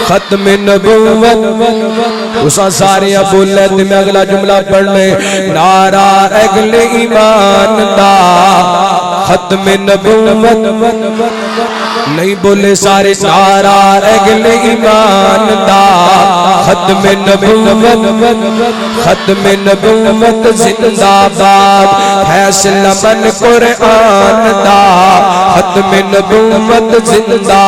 ختم نبوت اسا سارے بولے تے میں اگلا جملہ پڑھنے نعرہ اگل ایمان دا ختم نبوت نہیں بولے سارے نعرہ اگل ایمان دا ختم نبوت ختم نبوت زندہ باد فیصلہ من قرآن دا ختم نبوت زندہ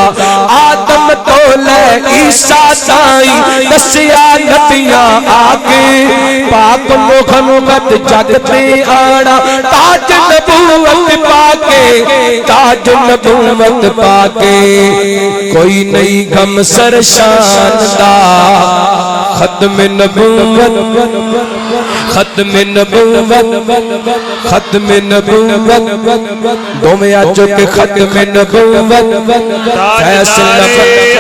آدم تو لے عیسیٰ تائیں دسیا نبیاں آگے پاک محمد جگتے آنا تاج نبوت پاکے تاج نبوت پاکے کوئی نئی غم سر شان دا ختم نبوت ختم نبوت ختم نبوت دو میں آجو کے ختم نبوت فیصلہ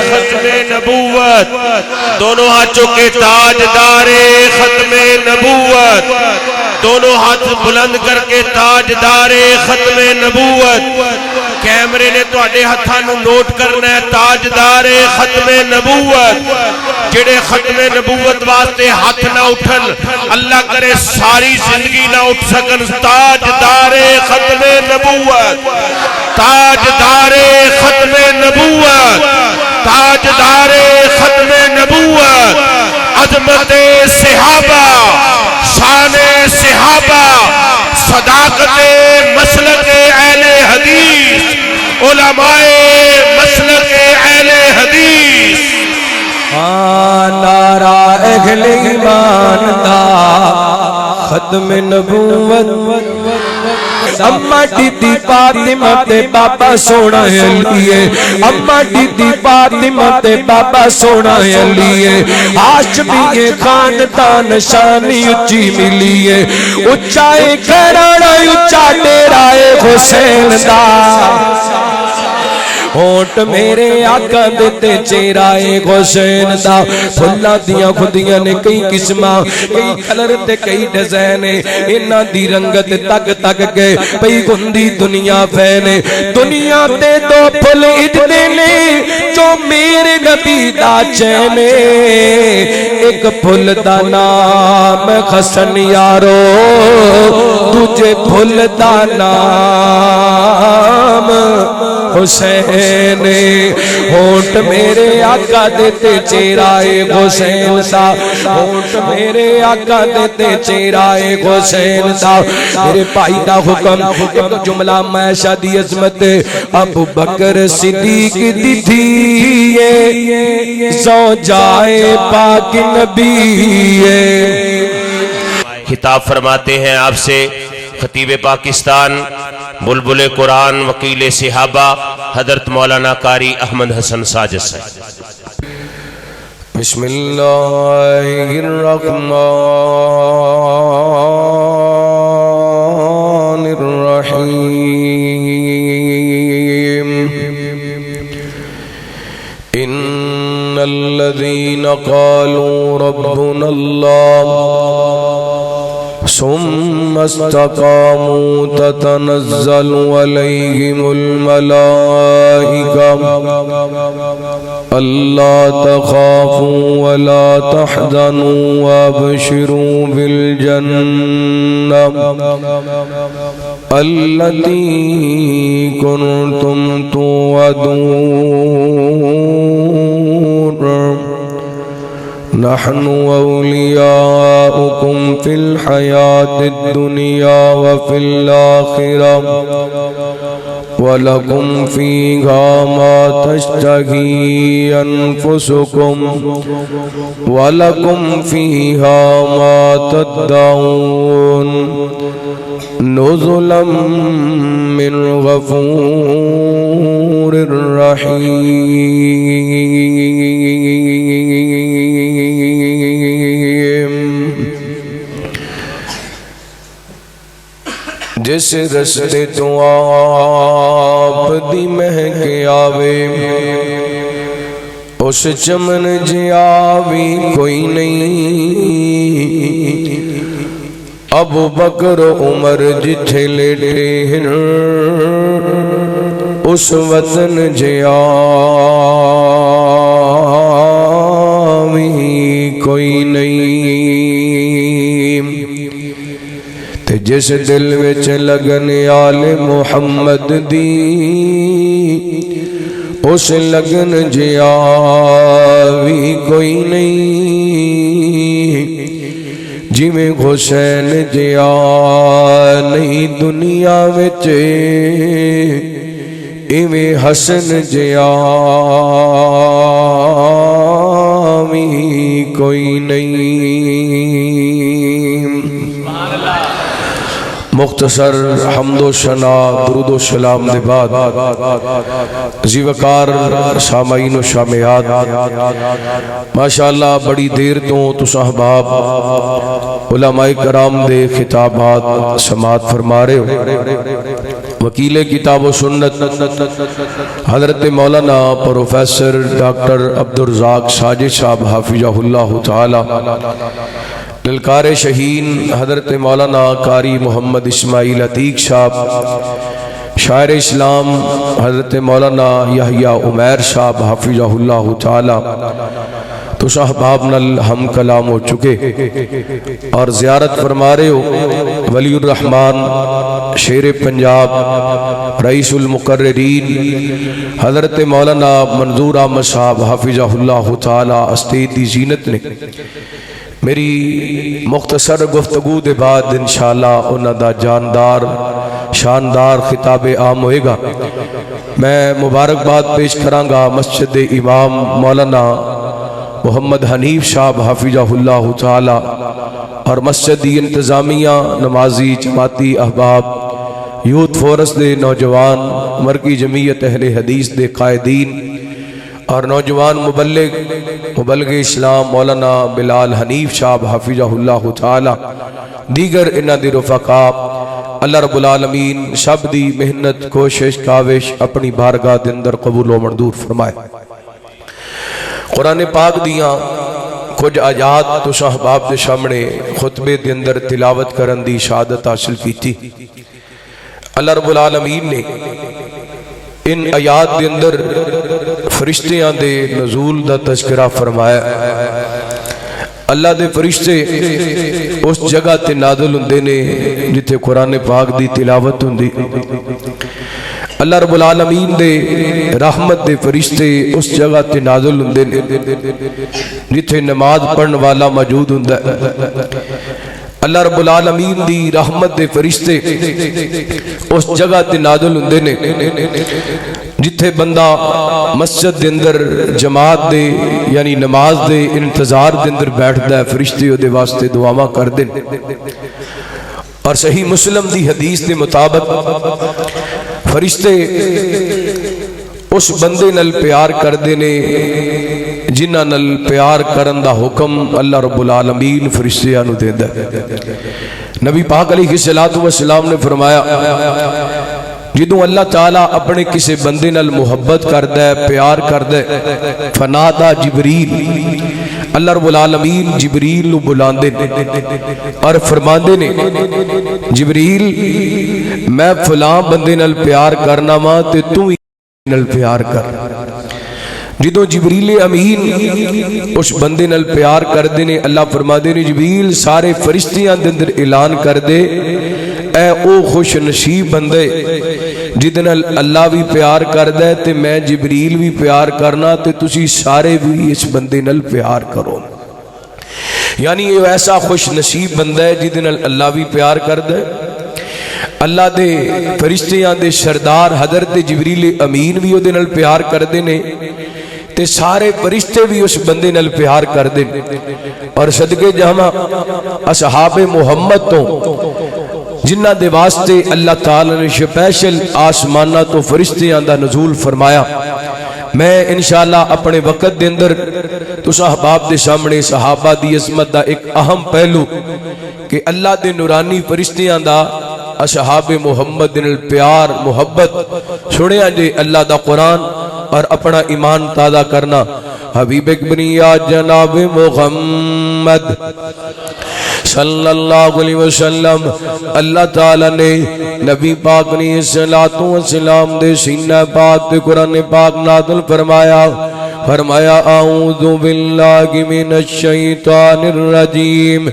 ختم نبوت دونوں ہاتھوں کے تاجدار ختم نبوت دونوں ہاتھ بلند کر کے تاجدار ختم نبوت کیمرے نے تواڈے ہتھاں نوں نوٹ کرنا ہے تاجدار ختم نبوت جڑے ختم نبوت واسطے ہاتھ نہ اٹھن اللہ کرے ساری زندگی نہ اٹھ سکن تاجدار ختم نبوت تاجدار ختم نبوت تاجدار ختم نبوت عظمت صحابہ شان صحابہ صداقت مسلک اہل حدیث علماء مسلک اہل حدیث نعرہ اہل ایمان دا ختم نبوت اماں ڈیڈی فاطمہ تے بابا سونا علی اماں ڈیڈی فاطمہ تے بابا سونا علی ہاشمی خاندان شانی اچھی ملی ہے اچھا گھرانا اچھا ڈیرہ حسین دا ہونٹ میرے آقا دیتے چہرائے حسین دا پھلا دیاں خودیاں نے کئی قسمہ کئی کلر تے کئی ڈیزائن انہاں دی رنگت تک تک کے پئی گندی دنیا پھینے دنیا تے دو پھل اجدے نے جو میرے نبی دا چینے ایک پھل دا نام خسن یارو تجھے پھل دا نام حسین ہونٹ میرے آقا دیتے چہرائے حسین دا ہونٹ میرے آقا دیتے چہرائے حسین دا میرے بھائی دا حکم ایک جملہ معاشہ دی عظمت ابو بکر صدیق دی تھیے زوجائے پاک نبی خطاب فرماتے ہیں آپ سے خطیب پاکستان بلبل قرآن وکیل صحابہ حضرت مولانا قاری احمد حسن ساجد صاحب بسم اللہ الرحمن الرحیم ان الذین قالوا ربنا اللہ ثم استقاموا تتنزل عليهم الملائكة ألا تخافوا ولا تحزنوا وابشروا بالجنة التي كنتم توعدون نحن أولياؤكم في الحياة الدنيا وفي الآخرة ولكم فيها ما تشتهي أنفسكم ولكم فيها ما تدعون نزلا من غفور رحيم جس رستے تو آپ دی مہک آوے اس چمن جیاوی کوئی نہیں ابو بکر عمر جتھے لیٹے ہیں اس وطن جیاوی جس دل وچ لگن آل محمد دی اس لگن جیا بھی کوئی نہیں جی میں حسین جیا نہیں دنیا وچ ایویں حسن جیا بھی کوئی نہیں مختصر حمد و ثنا درود و سلام دے بعد زیوکار سامعین و شامعات ماشاءاللہ بڑی دیر تو احباب علماء کرام دے خطابات سماعت فرما رہے ہو وکیل کتاب و سنت حضرت مولانا پروفیسر ڈاکٹر عبدالرزاق ساجد صاحب حافظہ اللہ تعالی للکار شہین حضرت مولانا قاری محمد اسماعیل عتیق صاحب شاعر اسلام حضرت مولانا یحییٰ عمیر صاحب حافظہ اللہ تعالی تو صاحباب نل ہم کلام ہو چکے اور زیارت فرما رہے ہو ولی الرحمن شیر پنجاب رئیس المقررین حضرت مولانا منظور احمد صاحب حافظہ اللہ تعالی استید دی زینت نے میری مختصر گفتگو دے بعد انشاءاللہ انہاں دا جاندار شاندار خطاب عام ہوئے گا میں مبارکباد پیش کرانگا مسجد امام مولانا محمد حنیف صاحب حافظہ اللہ تعالی اور مسجد انتظامیہ نمازی جماعتی احباب یوتھ فورس دے نوجوان مرکی جمعیت اہل حدیث دے قائدین اور نوجوان مبلغ اسلام مولانا بلال حنیف صاحب حافظہ اللہ تعالی دیگر انہ دی رفقاء اللہ رب العالمین سب دی محنت کوشش کاوش اپنی بارگاہ دے اندر قبول و منظور فرمائے قرآن پاک دیاں کچھ آیات تو صحباب دے سامنے خطبے دے اندر تلاوت کرن دی شہادت حاصل کی تھی اللہ رب العالمین نے ان آیات دے اندر فرشتیاں دے نزول دا تذکرہ فرمایا اللہ دے فرشتے اس جگہ تے نازل ہوندے نے جتے قرآن پاک دی تلاوت ہوندی اللہ رب العالمین دے رحمت دے فرشتے اس جگہ تے نازل ہوندے نے جتے نماز پڑھن والا موجود ہوندا ہے اللہ رب العالمین دی رحمت دے فرشتے اس جگہ تے نازل ہوندے نے جتھے بندہ مسجد دے اندر جماعت دے یعنی نماز دے انتظار دے اندر بیٹھدا ہے فرشتے دے واسطے دعاواں کر دیں اور صحیح مسلم دی حدیث دے مطابق فرشتے اس بندے نل پیار کر دینے جنہ نل پیار کرن دا حکم اللہ رب العالمین فرشتیاں نو دیندا ہے نبی پاک علیہ السلام نے فرمایا جدوں اللہ تعالیٰ اپنے کسی بندے نال محبت کردا ہے پیار کردا ہے فنادا جبریل اللہ رب العالمین جبریل نو بلاندے اور فرماندے نے جبریل میں فلاں بندے نال پیار کرنا وا تے تو ہی نال پیار کر جدوں جبریل امین اس بندے نال پیار کردے نے اللہ فرماندے نے جبریل سارے فرشتیاں دے اندر اعلان کر دے اے او خوش نصیب بندے جدن اللہ بھی پیار کردہ ہے تے میں جبریل بھی پیار کرنا تے تسی سارے بھی اس بندے نال پیار کرو یعنی یہ ایسا خوش نصیب بندہ ہے جدن اللہ بھی پیار کردہ ہے اللہ دے فرشتیاں دے سردار حضرت جبریل امین بھی وہ دے نال پیار کردے نے تے سارے فرشتے بھی اس بندے نال پیار کردے اور صدقے جہاں اصحاب محمد تو جنہ دے واسطے اللہ تعالیٰ نے سپیشل آسمانہ تو فرشتیاں دا نزول فرمایا میں انشاءاللہ اپنے وقت دے اندر تو صحاباب دے سامنے صحابہ دی عظمت دا ایک اہم پہلو کہ اللہ دے نورانی فرشتیاں دا اصحاب محمد دے پیار محبت سنیا جے اللہ دا قرآن اور اپنا ایمان تازہ کرنا حبیب اکبریا جناب محمد صلی اللہ علیہ وسلم اللہ تعالیٰ نے نبی پاک نے السلام دے سینہ پاک دے قرآن پاک نازل فرمایا اعوذ باللہ من الشیطان الرجیم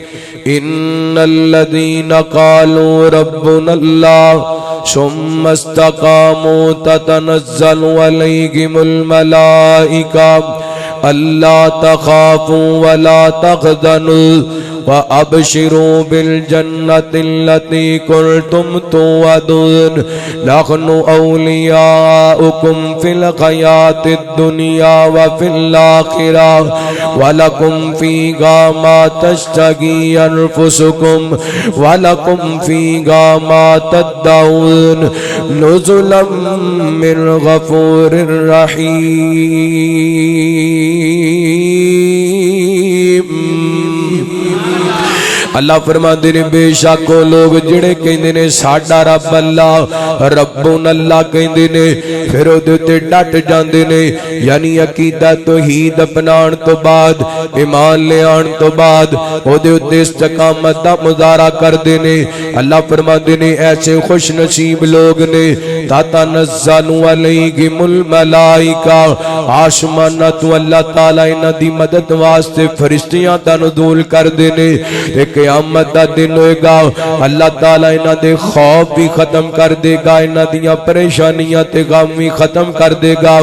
ان الذين قالوا ربنا الله ثم استقاموا تتنزل عليهم الملائكة ألا تخافوا ولا تحزنوا وأبشروا بالجنة التي كنتم توعدون نحن أولياؤكم في الحياة الدنيا وفي الآخرة ولكم فيها ما تشتهي أنفسكم ولكم فيها ما تدعون نزلا من غفور رحيم. اللہ فرماتے نے بے شک وہ لوگ جڑے کہندے نے ساڈا رب اللہ ربنا اللہ کہندے نے پھر او دے تے ڈٹ جاندے نے یعنی عقیدہ توحید اپنان تو بعد ایمان لے آن تو بعد او دے تے استقامت دا مظاہرہ کردے نے. اللہ فرماتے نے ایسے خوش نصیب لوگ نے تتنزل علیہم الملائکہ آسماناں تو اللہ تعالی انہاں دی مدد واسطے فرشتیاں دا نزول کردے نے. قیامت دا دن ہوئے گا اللہ تعالیٰ انہاں دے خوف بھی ختم کر دے گا انہاں دیاں پریشانیاں تے غم بھی ختم کر دے گا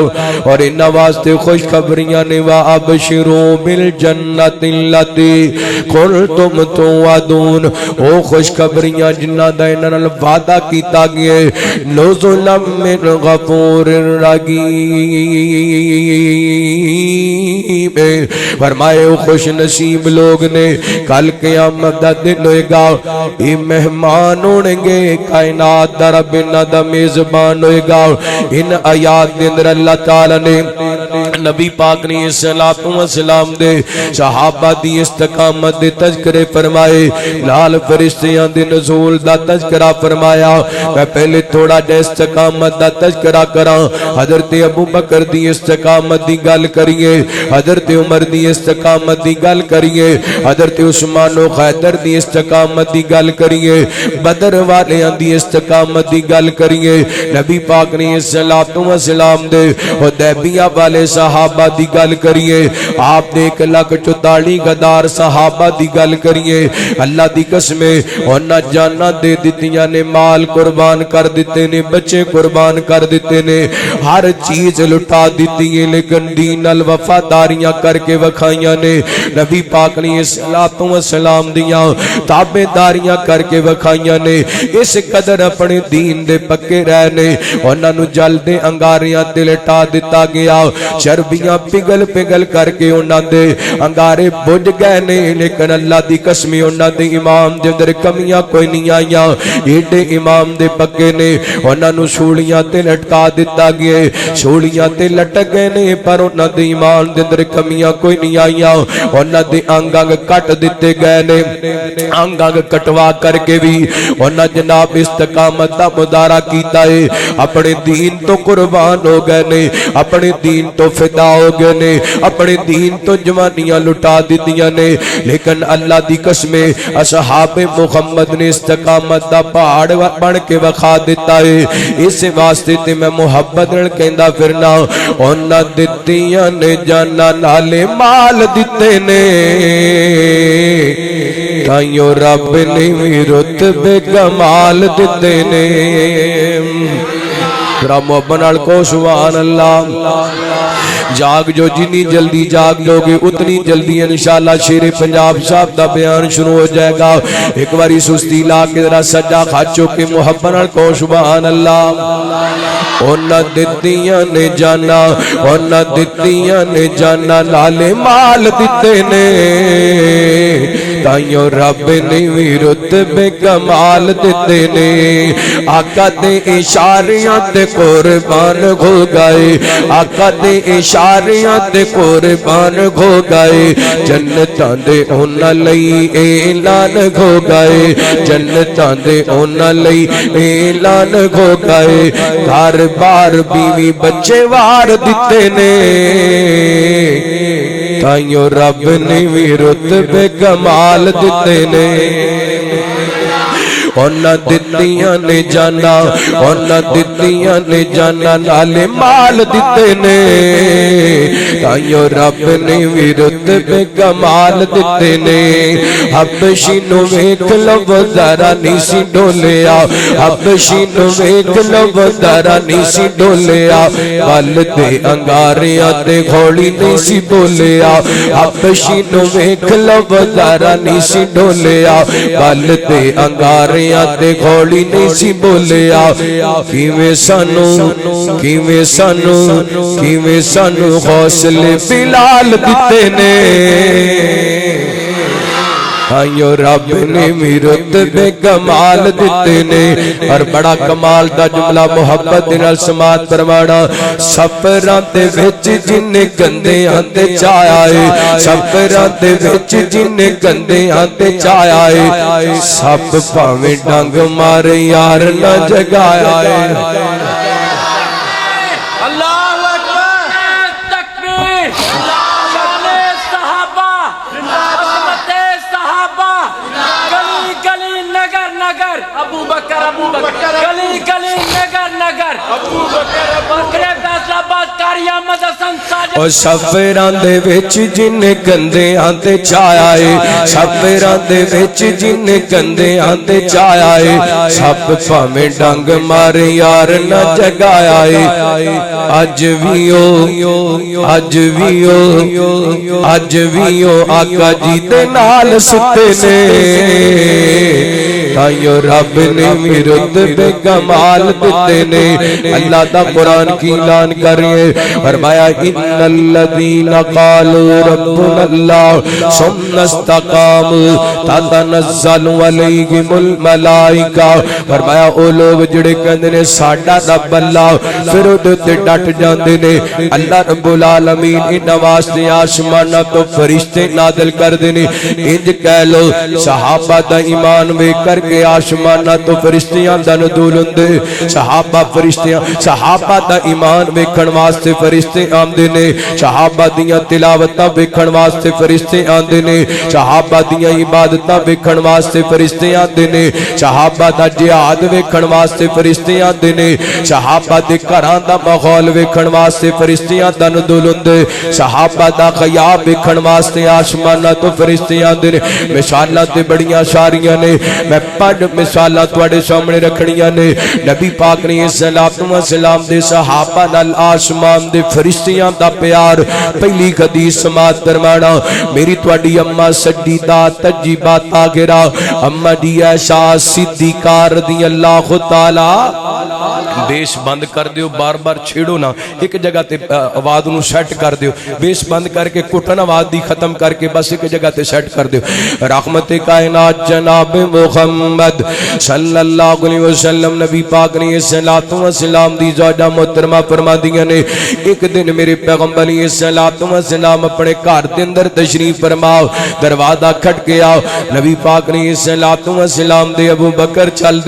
اور انہاں واسطے خوشخبریاں نے وَأَبْشِرُوا بِالْجَنَّةِ الَّتِي كُنْتُمْ تُوعَدُونَ او خوشخبریاں جنہاں دا انہاں نال وعدہ کیتا گیا نُزُلًا مِّن غَفُورٍ رَحِيمٍ. فرمائے او خوش نصیب لوگ نے کل قیامت دا دن ہوئے گا یہ مہمان ہونے گے کائنات دا رب انہاں دا میزبان ہوئے گا. ان آیات دے اندر اللہ تعالی نے نبی پاک نے صلوات و سلام دے صحابہ دی استقامت دے تذکرے فرمائے لال فرشتیاں دے نزول دا تذکرہ فرمایا. میں پہلے تھوڑا جا استقامت دا تذکرہ کراں. حضرت ابو بکر دی استقامت دی گل کریے حضرت عمر دی استقامت دی گل کریے حضرت عثمان و خیدر دی استقامت دی گل کریے بدر والیاں دی استقامت دی گل کریے نبی پاک نے صلوات و سلام دے حدیبیہ والے صحابہ دی گل کریے آپ نے 1,44,000 صحابہ دی گل کریے. اللہ دی قسمیں انہاں جاناں دے دتیاں نے مال قربان کر دیتے نے بچے قربان کر دیتے نے ہر چیز لٹا دیتی ہے لیکن دین نال وفاداریاں کر کے وکھائیاں نے. نبی پاک نے صلوات و سلام دیاں تابعداریاں کر کے وکھائیاں نے اس قدر اپنے دین دے پکے رہنے انہاں نو جل دے انگاریاں تے لٹا دتا گیا چربیاں پگل پگل کر کے انہاں دے انگارے بجھ گئے نے لیکن اللہ دی قسم انہاں دے امام دے اندر کمیاں کوئی نہیں آئیاں ایڈے امام دے پکے نے انہاں نو سولیاں تے لٹکا دتا گئے سولیاں تے لٹک گئے نے پر انہاں دے ایمان دے اندر کمیاں کوئی نہیں آئیاں انہاں دے انگ کٹ دیتے گئے نے انگ کٹوا کر کے بھی انہاں جناب استقامت دا مظاہرہ کیتا ہے اپنے دین تو قربان ہو گئے نے اپنے دین تو فدا ہو گئے نے اپنے دین تو جوانیاں لٹا دیتیاں نے لیکن اللہ دی قسمیں اصحاب محمد نے استقامت دا پہاڑ بن کے وکھا دیتا ہے. اس واسطے تے میں محبت نال کہندا پھرنا انہاں دتیاں نے جانا نالے مال دتے نے تائیوں رب نے بھی رتبے کمال دیتے نے. محبت نال کو سبحان اللہ. جاگ جو جنی جلدی جاگ لوگے اتنی جلدی انشاءاللہ شیر پنجاب صاحب دا بیان شروع ہو جائے گا. ایک باری سستی لا کے ذرا سجا کھاچو کے محبت نال کو سبحان اللہ. انہاں دتیاں نے جانا انہاں دتیاں نے جانا لالے مال دتے نے تائیوں رب نے بھی رتبے کمال دیتے نے. آقا دے اشاریاں تے قربان ہو گئے آقا دے اشاریاں تے قربان ہو گئے جنتاں دے انہاں لئی اعلان ہو گئے جنتاں دے انہاں لئی اعلان ہو گئے. گھر بار بیوی بچے وار دیتے نے تائیوں رب نے بھی رتبے کمال دیتے نے. انہاں دتیاں نے جانا انہاں دتیاں نے جانا نالے مال دتے نے تائیو رب نے بھی رتبے کمال دتے نے حبشی نو ویکھ لو ذرا نہیں سی ڈولیا حبشی نو ویکھ لو ذرا نہیں سی ڈولیا گل تے انگاریاں تے گھوڑی نہیں سی بولیا حبشی نو ویکھ لو ذرا نہیں سی ڈولیا گل تے انگاریاں تے گھوڑی نہیں سی بولیا کیویں سانو حوصلے بلال دتے نے آئیو رب نے میرت بے کمال دیتے نے اور بڑا کمال دا جملہ محبت نال سماعت فرمانا سفراں دے وچ جن گندے آندے چاہے سفراں دے وچ جن گندے آندے چاہے سب پاویں ڈنگ مارے یار نہ جگایا گلی گلی نگر نگر بکرے فیصلہ باد کاریا مدسن ساجد اور سفران دے وچ جن گندے آندے چاہے سفران دے وچ جن گندے آندے چاہے سب پاویں ڈنگ مارے یار نہ جگایا اج وی او آقا جی دے نال ستے نے تائیو رب نے میرت بے کمال دیتے نے اللہ دا قرآن کی اعلان کر رہے فرمایا ان الذین قالوا ربنا اللہ ثم استقاموا تتنزل علیہم الملائکہ فرمایا او لوگ جڑے کہندے نے ساڈا رب اللہ پھر اودے تے ڈٹ جاندے نے اللہ رب العالمین انہاں واسطے آسماناں تو فرشتے نازل کر دے نے انج کہہ لو صحابہ دا ایمان ویکھ کر کے آسماناں تو فرشتیاں دا نزول ہوندے صحابہ دا ایمان ویکھن واسطے فرشتے آندے نے صحابہ دیاں تلاوتاں ویکھن واسطے فرشتے آندے نے صحابہ دیاں عبادتاں ویکھن واسطے فرشتے آندے نے صحابہ دا جہاد ویکھن واسطے فرشتے آندے نے صحابہ دے گھراں دا ماحول ویکھن واسطے فرشتیاں دا نزول ہوندے صحابہ دا غیاب ویکھن واسطے آسماناں تو فرشتے آندے نے مثالاں تے بڑیاں ساریاں نے میں پڑھ مثالاں تواڈے سامنے رکھنیاں نے نبی پاک نے سلام دے صحابہ نال آسمان دے فرشتیاں دا پیار پہلی حدیث سماعت فرمانا میری تواڈی اماں سجیدہ تجیبہ طاہرہ اماں دی عائشہ صدیقہ رضی اللہ تعالی بیس بند کر دیو بار بار چھیڑو نا ایک جگہ تے آواز نو سیٹ کر دیو بیس بند کر کے کٹن آواز دی ختم کر کے بس ایک جگہ تے سیٹ کر دیو رحمت کائنات جناب محمد صلی اللہ علیہ وسلم نبی پاک نے صلوات و سلام دی زوجہ محترمہ فرما دیا نے ایک دن میرے پیغمبر علیہ الصلوۃ والسلام اپنے گھر دے اندر تشریف فرماؤ دروازہ کھٹ گیا نبی پاک نے صلوات و سلام دے ابو بکر چل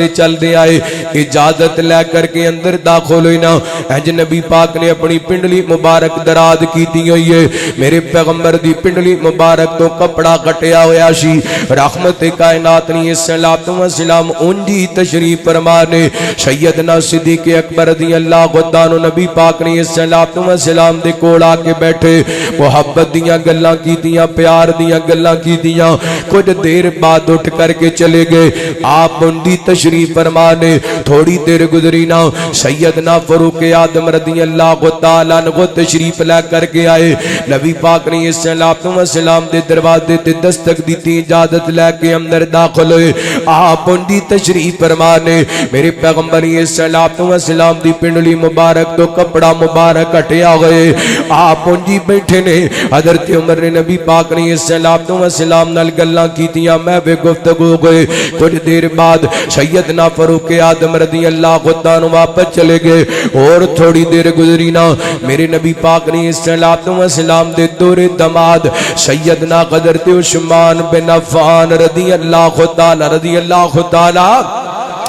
دے آئے اجازت لے کر کے اندر داخل ہوئی نا اج نبی پاک نے اپنی پنڈلی مبارک دراز کیتی ہوئی ہے میرے پیغمبر دی پنڈلی مبارک تو کپڑا کٹیا ہویا سی رحمت کائنات نے صلوات و سلام اونجی تشریف فرما نے سیدنا صدیق اکبر رضی اللہ عنہ نبی پاک نے صلوات و سلام دے کول آ کے بیٹھے محبت دیاں گلاں کیتیاں پیار دیاں گلاں کیتیاں کچھ دیر بعد اٹھ کر کے چلے گئے آپ اونجی تشریف فرما نے تھوڑی دیر گزری نا سیدنا فاروق اعظم رضی اللہ تعالی عنہ تشریف لے کر کے آئے نبی پاک نے صلوات و سلام دے دروازے تے دستک دیتی اجازت لے کے اندر داخل ہوئے آپ اونجی تشریف فرما نے میرے پیغمبر صلوات و سلام دی پنڈلی مبارک تو کپڑا مبارک ہٹیا ہوئے آپ اونجی بیٹھے نے حضرت عمر نے نبی پاک نے صلوات و سلام نال گلاں کیتیاں میں بے گفتگو ہوئے کچھ دیر بعد سیدنا فاروق اعظم رضی اللہ عنہ واپس چلے گئے اور تھوڑی دیر گزری نا میرے نبی پاک نے صلوات و سلام دے دور دماد سیدنا حضرت عثمان بن عفان رضی اللہ تعالی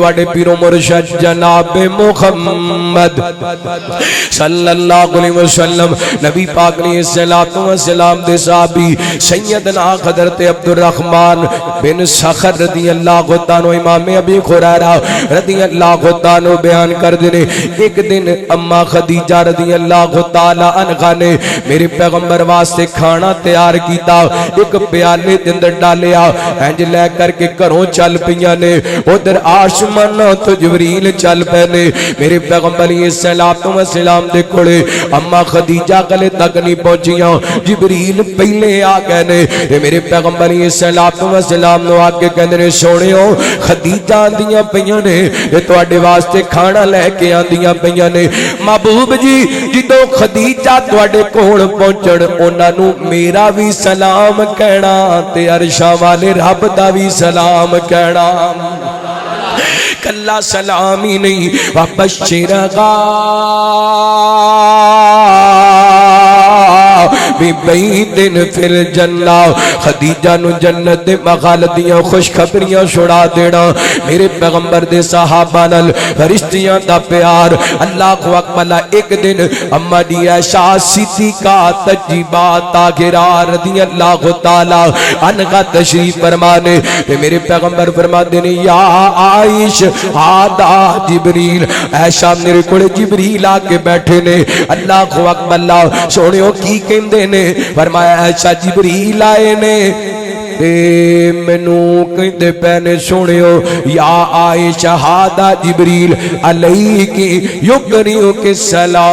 تواڈے پیرو مرشد جناب محمد صلی اللہ علیہ وسلم نبی پاک نے الصلوۃ والسلام دے صحابی سیدنا حضرت عبد الرحمن بن صخر رضی اللہ تعالی عنہ امام ابی ہریرہ رضی اللہ تعالی عنہ بیان کر دینے ایک دن اما خدیجہ رضی اللہ تعالی عنہ نے میرے پیغمبر واسطے کھانا تیار کیتا ایک پیالے دے اندر ڈالیا انج لے کر کے گھروں چل پیاں نے ادھر آسمان تو جبریل چل پے نے میرے پیغمبر علیہ الصلوۃ والسلام دے کولے اما خدیجہ گلے تک نہیں پہنچیاں جبریل پہلے آ گئے نے تے میرے پیغمبر علیہ الصلوۃ والسلام نو آ کے کہندے نے سونےو خدیجہ آندیاں پیاں نے تے تواڈے واسطے کھانا لے کے آندیاں پیاں نے محبوب جی جدوں خدیجہ تواڈے کول پہنچن انہاں نو میرا بھی سلام کہنا تے عرشاں والے رب دا بھی سلام کہنا کلا سلام ہی نہیں وبشرغا بیت فی الجنہ خدیجہ نو جنت دے مغال دیاں خوشخبریاں چھڑا دینا میرے پیغمبر دے صحابہ نال فرشتیاں دا پیار اللہ اکبر ایک دن اما دی عائشہ صدیقہ طیبہ طاہرہ رضی اللہ تعالی عنہا تشریف فرمانے تے میرے پیغمبر فرماتے ہیں یا عائش آدھا جبریل عائشہ میرے کولے جبریل آ کے بیٹھے نے اللہ اکبر سونیو کی کہندے نے فرمایا عائشہ جبریل آئے نے تے مینو کہندے پے سونیو یا عائشہ ہادا جبریل علیک یقریو کے سلام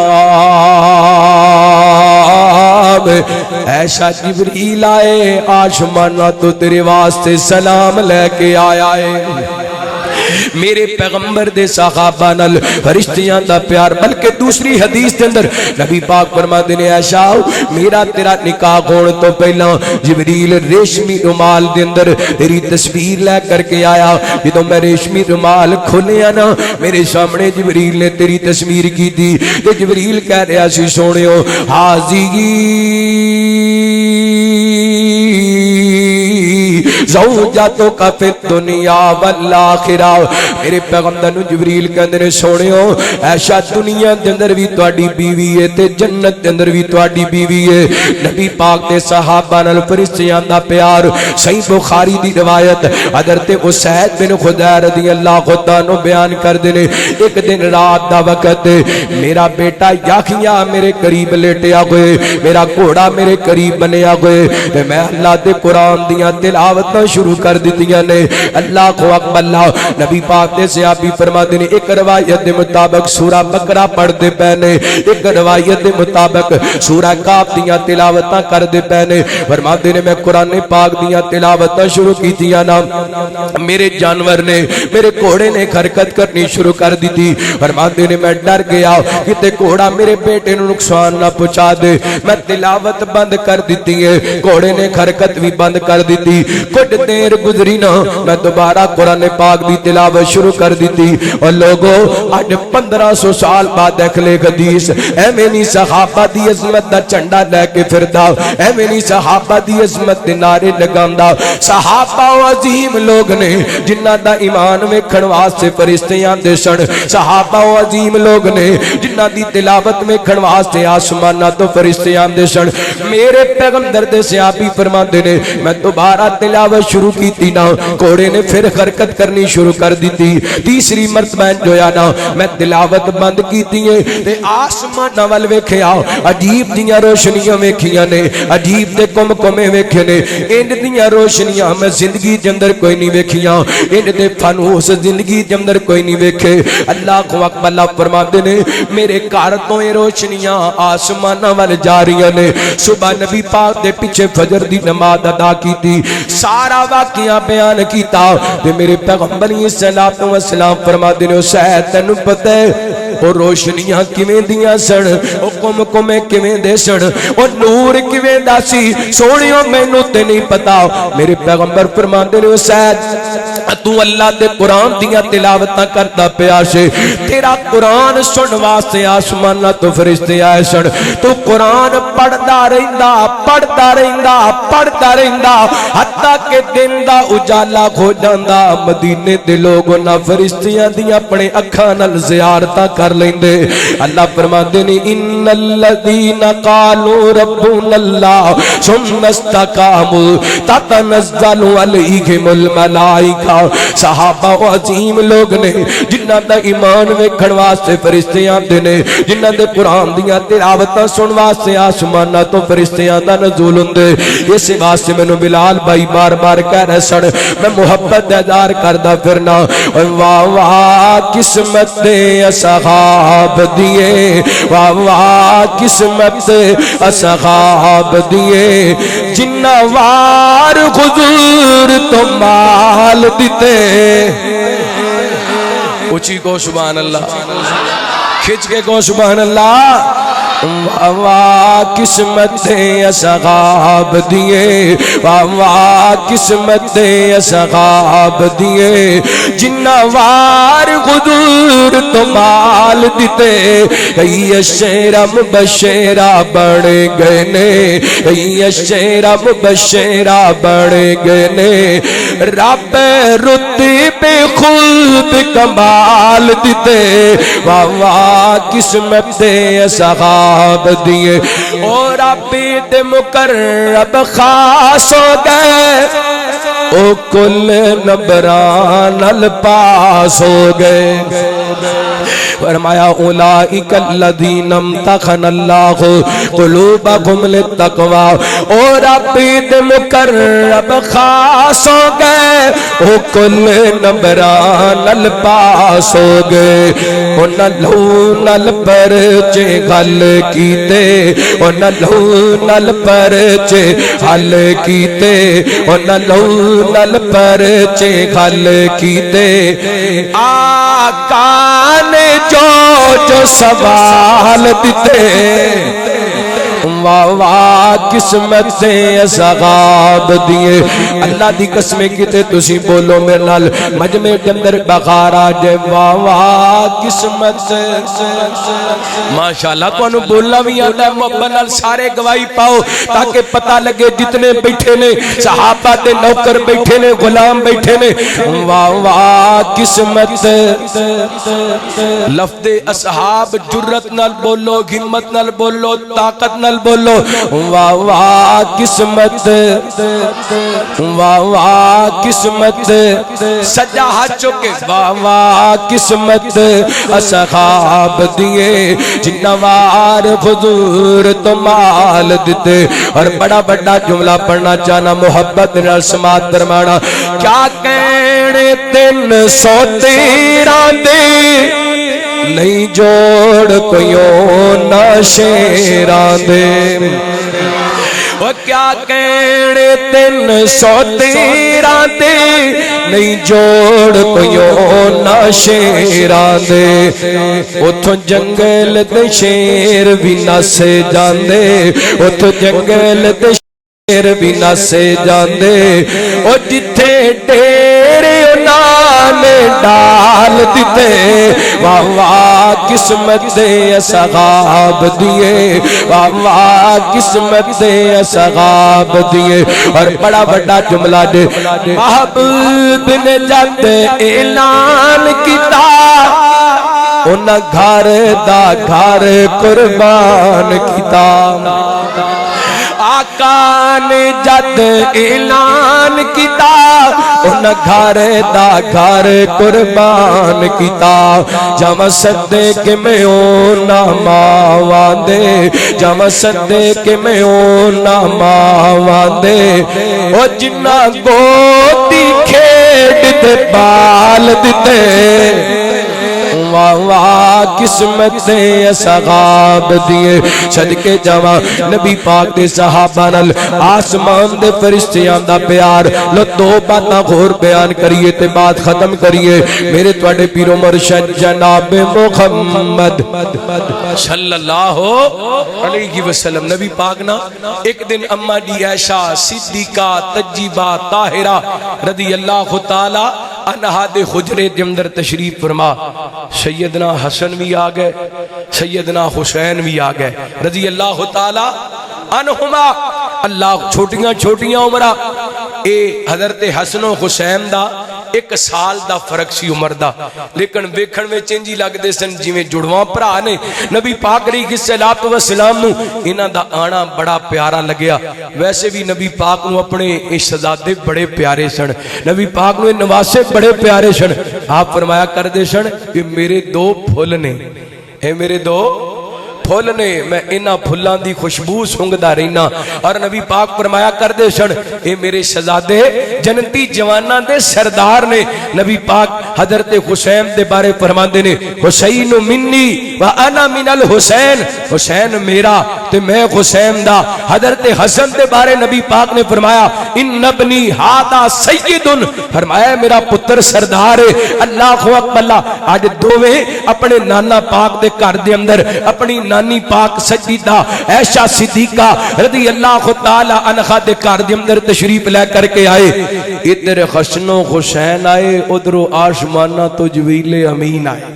عائشہ جبریل آئے آسمان تو تیرے واسطے سلام لے کے آیا ہے میرے پیغمبر دے صحابہ نال فرشتیاں دا پیار بلکہ دوسری حدیث دے اندر نبی پاک فرماتے ہیں عائشہ میرا تیرا نکاح ہون تو پہلا جبریل ریشمی رومال دے اندر تیری تصویر لے کر کے آیا جدوں میں ریشمی رومال کھولیا نا میرے سامنے جبریل نے تیری تصویر کی تھی تے جبریل کہہ رہا سی سونےو حاضی زوجاتوں کا فی الدنیا والآخرہ میرے پیغمبر نو جبریل کہندے نے سونےو عائشہ دنیا دے اندر بھی تواڈی بیوی ہے تے جنت دے اندر بھی تواڈی بیوی ہے نبی پاک دے صحابہ نال فرشتیاں دا پیار صحیح بخاری دی روایت حضرت اسید بن خدیر رضی اللہ عنہ بیان کردے نے ایک دن رات دا وقت میرا بیٹا یحییٰ میرے قریب لیٹیا ہوئے میرا گھوڑا میرے قریب بنیا ہوئے تے میں اللہ دے قرآن دیاں تلاوت شروع کر دیتیاں نے اللہ کو اکبر نبی پاک دے صحابی فرماتے ہیں ایک روایت دے مطابق سورہ بقرہ پڑھ دے پہنے ایک روایت دے مطابق سورہ کاف دیاں تلاوتاں کر دے پہنے فرماتے ہیں میں قرآن پاک دیاں تلاوتاں شروع کی دیا نا میرے جانور نے میرے گھوڑے نے حرکت کرنی شروع کر دی تھی فرماتے ہیں میں ڈر گیا کہ گھوڑا میرے بیٹے نو نقصان نہ پہنچا دے میں تلاوت بند کر دیتی ہے گھوڑے نے حرکت بھی بند کر دیتی کچھ دیر گزری نا میں دوبارہ قرآن پاک دی تلاوت شروع کر دیتی اور لوگوں آج 1500 سال بعد اکھلے حدیث اے مینی صحابہ دی عظمت دا چنڈا لے کے پھردا اے مینی صحابہ دی عظمت دے نعرے لگاندا صحابہ و عظیم لوگ نے جنہ دا ایمان ویکھن واسطے فرشتے آندے سن صحابہ و عظیم لوگ نے جنہ دی تلاوت ویکھن واسطے آسماناں تو فرشتے آندے سن میرے پیغمبر دے صحابی فرماندے نے میں دوبارہ تلاوت شروع کی تھی نا گھوڑے نے پھر حرکت کرنی شروع کر دی تھی تیسری مرتبہ جو یا نا میں تلاوت بند کی تھی تے آسمان وال ویکھیا عجیب دیاں روشنیاں ویکھیاں نے عجیب دے کم کمے ویکھے نے ان دیاں روشنیاں میں زندگی دے اندر کوئی نہیں ویکھیاں ان دے فانوس زندگی دے اندر کوئی نہیں ویکھے اللہ کو اکبر اللہ فرماتے نے میرے گھر تو یہ روشنیاں آسمان وال جا رہی نے صبح نبی پاک دے پیچھے فجر دی نماز ادا کی تھی سارا واقعہ بیان کیتا تے میرے پیغمبر علیہ الصلوۃ والسلام فرماتے نے اسید تینوں پتہ ہے او روشنیاں کیویں دیاں سن او کم کمے کیویں دے سن او نور کیویں دا سی سونیو مینوں تے نہیں پتا میرے پیغمبر فرماندے نے سید تو اللہ دے قرآن دیاں تلاوتاں کردا پیا سے تیرا قرآن سن واسطے آسماناں تو فرشتے آئے سن تو قرآن پڑھدا رہندا حتیٰ کہ دن دا اجالا ہو جاندا مدینے دے لوگ نہ فرشتیاں دی اپنے اکھاں نال زیارتاں کر لیندے اللہ فرماندے نے ان الذین قالوا ربنا اللہ ثم استقاموا تتنزل علیہم الملائکہ صحابہ و عظیم لوگ نے جنہاں دا ایمان ویکھن واسطے فرشتے آندے نے جنہاں دے قرآن دیاں تلاوتاں سن واسطے آسماناں تو فرشتیاں دا نزول ہوندے اس واسطے مینوں بلال بھائی بار بار کہہ رہے سن میں محبت اظہار کردا پھرنا واہ واہ قسمت اصحاب دیے واہ واہ قسمت اصحاب دیے جنہ وار حضور تو مال دیتے اچھی کو سبحان اللہ کھچ کے کو سبحان اللہ واہ واہ قسمت اصحاب دیے واہ واہ قسمت اصحاب دیے جنہ وار حضور تو مال دیتے کئی شیرہ مبشرہ بڑھ گئے نے کئی شیرہ مبشرہ بڑھ گئے نے رب رتب خوب کمال دیتے واہ واہ قسمت اصحاب دیے اور عبید مقرب خاص ہو گئے او کل نبران الپاس ہو گئے فرمایا اولئک الذین امتحن اللہ قلوبہم للتقوی اور عبید مقرب خاص ہو گئے او کل نبران الپاس ہو گئے انہاں لہون الپرچے غل کیتے انہاں لہون الپرچے حل کیتے انہاں لہون الپرچے غل کیتے آقا نے جو سوال دیتے واہ واہ قسمت سے اصحاب دیے اللہ دی قسمیں کیتے تسی بولو میرے نال مجمع کے اندر بخار آ جائے واہ واہ قسمت سے ماشاءاللہ تو انہوں بولنا بھی آتا ہے محبت نال سارے گواہی پاؤ تاکہ پتہ لگے جتنے بیٹھے نے صحابہ دے نوکر بیٹھے نے غلام بیٹھے نے واہ واہ قسمت سے لفظ اصحاب جرت نال بولو ہمت نال بولو طاقت نال بولو واہ واہ قسمت واہ واہ قسمت سجا ہاتھ چکے واہ واہ قسمت اصحاب دیے جنہ وار حضور تو مال دیتے اور بڑا بڑا جملہ پڑھنا چاہنا محبت نال سماعت فرمانا کیا کہنے 313 دے نہیں جوڑ کوئیوں نہ شیران دے وہ کیا کہنے 313 دے نہیں جوڑ کوئیوں نہ شیران دے اتھو جنگل دے شیر بھی نہ سے جان دے اتھو جنگل دے شیر بھی نہ سے جان دے اور جتھے ڈیرے نے ڈال دیتے واہ واہ قسمت دے اصحاب دیے واہ واہ قسمت دے اصحاب دیے اور بڑا بڑا جملہ دے محبوب نے جب اعلان کیتا انہاں گھر دا گھر قربان کیتا آقا نے جد اعلان کیتا انہاں گھر دا گھر قربان کیتا جم صدق میں اونا ماوان دے جم صدق میں اونا ماوان دے او جنہ گوتی کھیڑ دے بال دیتے واہ واہ قسمت اصحاب دیے صدقے جاواں نبی پاک دے صحابہ نال آسمان دے فرشتیاں دا پیار لو دو باتاں غور بیان کریے تے بات ختم کریے میرے تواڈے پیر و مرشد جناب محمد صلی اللہ علیہ وسلم نبی پاک نا ایک دن اما دی عائشہ صدیقہ طیبہ طاہرہ رضی اللہ تعالی عنہا دے حجرے دے اندر تشریف فرما سیدنا حسن بھی آ گئے سیدنا حسین بھی آ گئے رضی اللہ تعالی عنہما اللہ چھوٹیاں چھوٹیاں عمرہ اے حضرت حسن و حسین دا ایک سال دا فرق سی عمر دا لیکن ویکھن میں چنجی لگ دے سن جویں جڑواں بھرا نے نبی پاک علیہ الصلوۃ والسلام نو انہاں دا آنا بڑا پیارا لگیا ویسے بھی نبی پاک نو اپنے شہزادے بڑے پیارے سن نبی پاک نو نواسے بڑے پیارے سن آپ فرمایا کر دے سن کہ میرے دو پھول نے اے میرے دو پھول نے میں انہاں پھلاں دی خوشبو سونگدا رہنا اور نبی پاک فرمایا کر دے سن اے میرے شہزادے جنتی جواناں دے سردار نے نبی پاک حضرت حسین دے بارے فرماندے نے حسین منی وانا من الحسین حسین میرا تے میں حسین دا حضرت حسن دے بارے نبی پاک نے فرمایا ان ابنی ھذا سید فرمایا میرا پتر سردار ہے اللہ اکبر اللہ اج دوویں اپنے نانا پاک دے گھر دے اندر اپنی نانی پاک سیدہ عائشہ صدیقہ رضی اللہ تعالی عنہا دے گھر دے اندر تشریف لے کر کے آئے ادھر حسن و حسین آئے ادھر آسمانہ تو جبریل امین آئے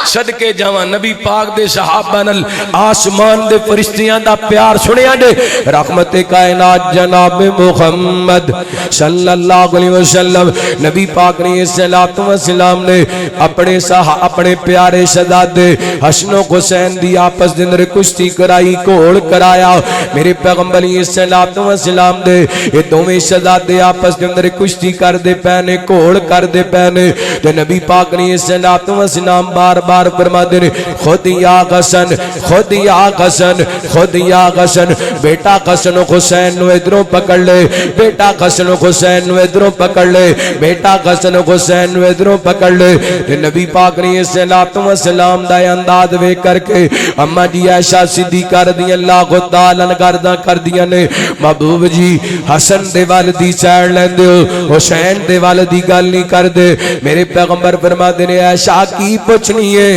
صدقے جاواں نبی پاک دے صحابہ نال آسمان دے فرشتیاں دا پیار سنیا دے رحمت کائنات جناب محمد صلی اللہ علیہ وسلم نبی پاک نے صلوات و سلام نے اپنے پیارے شہزادے حسن و حسین دی آپس دے اندر کشتی کرائی کوڑ کرایا میرے پیغمبر علیہ الصلوۃ والسلام دے یہ دوویں شہزادے آپس دے اندر کشتی کر دے پے کوڑ کر دے پے تے نبی پاک نے صلوات و سلام بار بار فرما دے خود یا حسن خود یا حسن خود یا حسن بیٹا حسن و حسین نو ادھروں پکڑ لے بیٹا حسن و حسین نو ادھروں پکڑ لے بیٹا حسن و حسین نو ادھروں پکڑ لے تے نبی پاک نے صلوات و سلام دا انداز ویکھ کر کے اما جی عائشہ صدیقہ رضی اللہ تعالی عنہا کر دیاں نے محبوب جی حسن دے والدی سیڑ لیندے ہو حسین دے والدی گل نہیں کر دے میرے پیغمبر فرما دے نے عائشہ کی پوچھنی ہے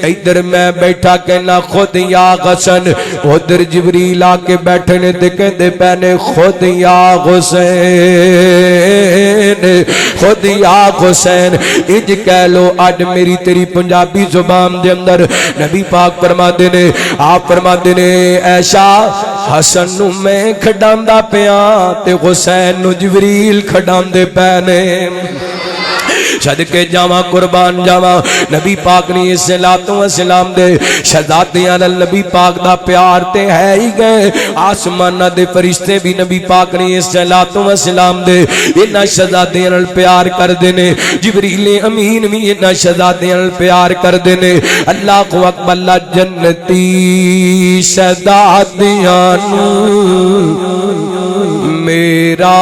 ادھر میں بیٹھا کہنا خود یا حسن ادھر جبریل آ کے بیٹھنے دے کہندے پہنے خود یا حسین خود یا حسین اج کہہ لو اج میری تیری پنجابی زبان دے اندر نبی پاک فرما دے نے آپ فرما دے نے عائشہ حسن نو میں کھڈاندا پیاں تے حسین نو جبریل کھڈاندے پہنے صدقے جاواں قربان جاواں نبی پاک نے صلوات و سلام دے شہزادیاں نال نبی پاک دا پیار تے ہے ہی گئے آسماناں دے فرشتے بھی نبی پاک نے صلوات و سلام دے انہاں شہزادیاں نال پیار کردے نے جبریل امین بھی انہاں شہزادیاں نال پیار کردے نے اللہ اکبر اللہ جنتی شہزادیاں نو میرا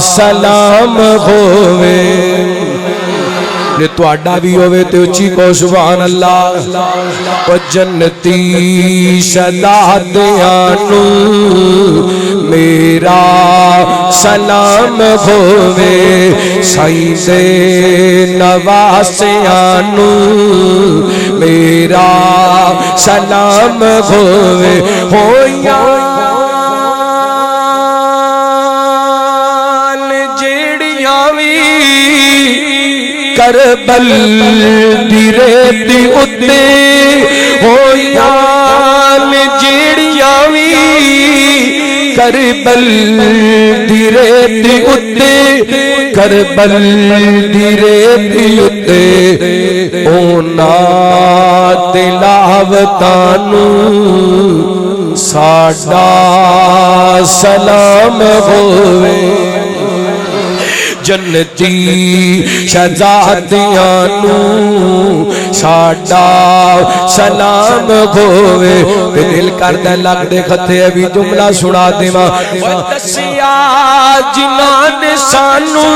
سلام ہووے نے تو اڈا بھی ہوئے تے اچھی کو سبحان اللہ او جنتی شہزادیاں نو میرا سلام ہووے سائیں دے نواسیاں نو میرا سلام ہووے ہویا کربل دی ریت اتے ہویان جیڑیاں وی کربل دی ریت اتے کربل دی ریت اتے اونا تلاوتاں نو ساڈا سلام ہووے جنتی شہزادیاں نو ساڈا سلام ہووے تے دل کردا لگ دے خطے بھی جملہ سنا دیواں دسیا جنہاں نے سانو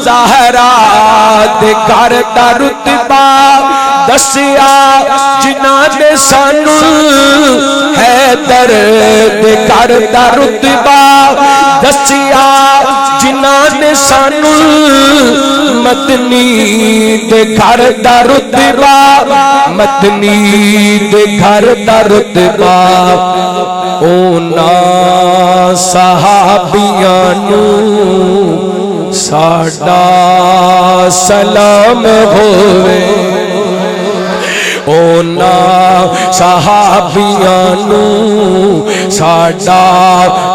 زہرا دے گھر دا رتبہ دسیا جنہاں نے سانو حیدر دے گھر دا رتبہ دسیا جنہاں نے سانو مدنی دے گھر دا رتبہ مدنی دے گھر دا رتبہ اونا صحابیاں نو ساڈا سلام ہوئے اونا صحابیاں نو ساڈا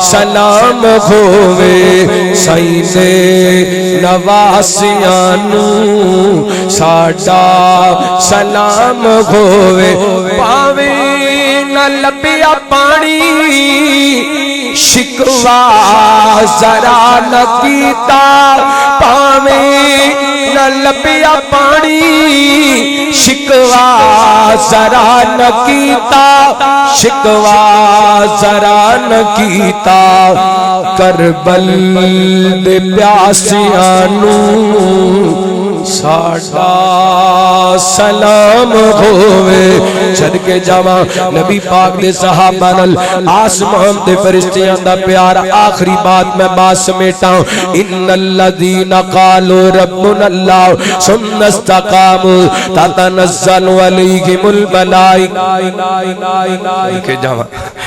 سلام ہوئے سیدے نواسیاں نو ساڈا سلام ہوئے پاویں نہ لبیا پانی شکوا ذرا نہ کیتا پاویں نہ لبیا پانی شکوا ذرا نہ کیتا شکوا ذرا نہ کیتا کربل دے پیاسیاں نو ساڈا سلام ہوئے چڑھ کے جاواں نبی پاک دے صحابہ نال آسمان دے فرشتیاں دا پیار آخری بات میں بات سمیٹا ہوں ان الذین قالوا ربنا اللہ ثم استقاموا تتنزل علیہم الملائکہ کے جاواں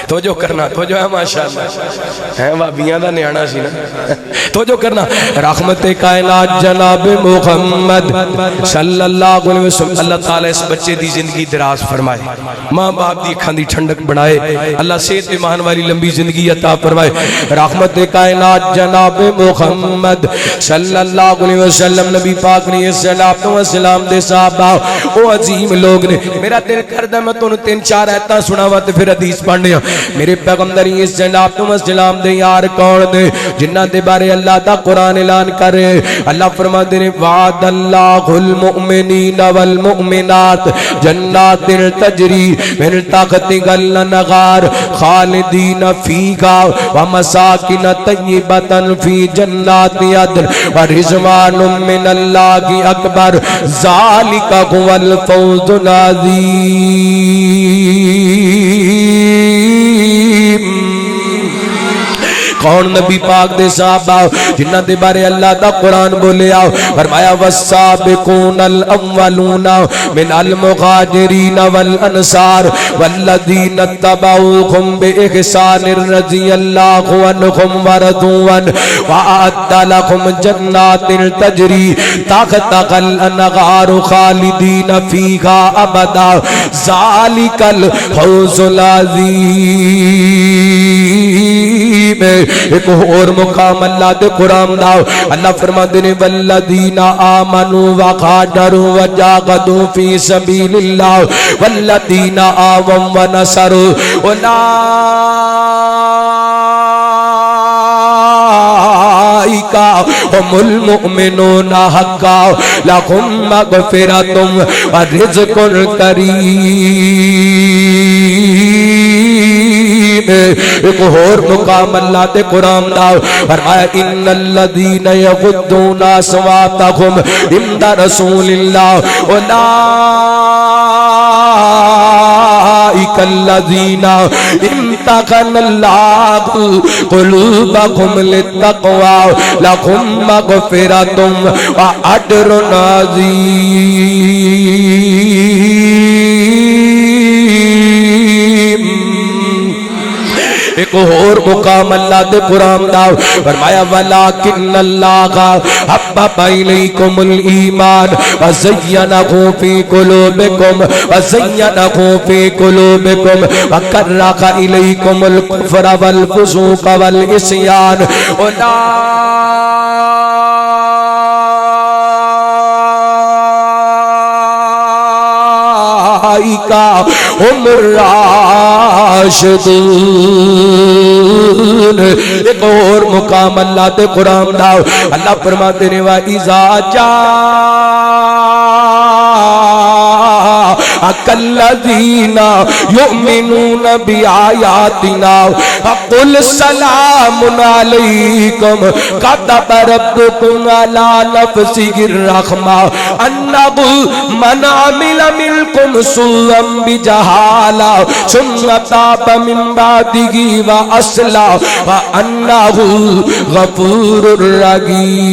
توجہ کرنا توجہ ہے ماشاءاللہ ہیں وابیاں دا نیانا سی نا توجہ کرنا رحمت کائنات جناب محمد صلی اللہ علیہ وسلم اللہ تعالیٰ اس بچے دی زندگی دراز فرمائے ماں باپ دی اکھاں دی ٹھنڈک بڑھائے اللہ صحت ایمان والی لمبی زندگی عطا فرمائے رحمت کائنات جناب محمد صلی اللہ علیہ وسلم نبی پاک نے الصلوۃ والسلام دے صحابہ او عظیم لوگ نے میرا دل کردا میں تانوں 3-4 آیتاں سناواں تے پھر حدیث پڑھنے ہاں میرے پیغمبر الصلوۃ والسلام دے یار کون نے جنہاں دے بارے اللہ دا قرآن اعلان کر رہے اللہ فرماتے ہیں وعد اللہ المؤمنین والمؤمنات جنات تجری من تحتہا الانہار خالدین فیہا ومساکن طیبۃ فی جنات عدن ورضوان من اللہ اکبر ذالک هو الفوز العظیم کون نبی پاک دے صحابہ جنہ دے بارے اللہ دا قرآن بولے آؤ فرمایا والسابقون الاولون من المغاجرین والانصار والذین اتبعوهم بإحسان رضی اللہ عنہم ورضوا وأعد لهم جنات تجری تحتہا الانہار خالدین فیہا ابدا ذالک الفوز العظیم ایک اور مقام اللہ دے قرآن داؤ اللہ فرماتے ہیں والذین آمنوا وقادروا وجاہدوا فی سبیل اللہ والذین آووا ونصروا اولئک هم المؤمنون حقا لهم مغفرۃ ورزق کریم ایک اور مقام اللہ دے قرآن داؤ فرمایا ان الذین یغضون اصواتهم عند رسول اللہ اولئک الذین امتحن اللہ قلوبهم للتقوی لهم مغفرۃ واجر عظیم ایک اور مقام اللہ دے قرآن داؤ فرمایا ولیکن اللہ حبب الیکم الایمان وزینہ فی قلوبکم وکرہ الیکم الکفر والفسوق والعصیان اولئک هم الراشدون ایک اور مقام اللہ تے قرآن داؤ اللہ فرماتے ہیں وَإِذَا جَاءَ کالذین یؤمنون بآیاتنا فقل سلام علیکم کتب ربکم علی نفسہ الرحمہ انہ من عمل منکم سوءا بجہالہ ثم تاب من بعدہ واصلح فانہ غفور رحیم۔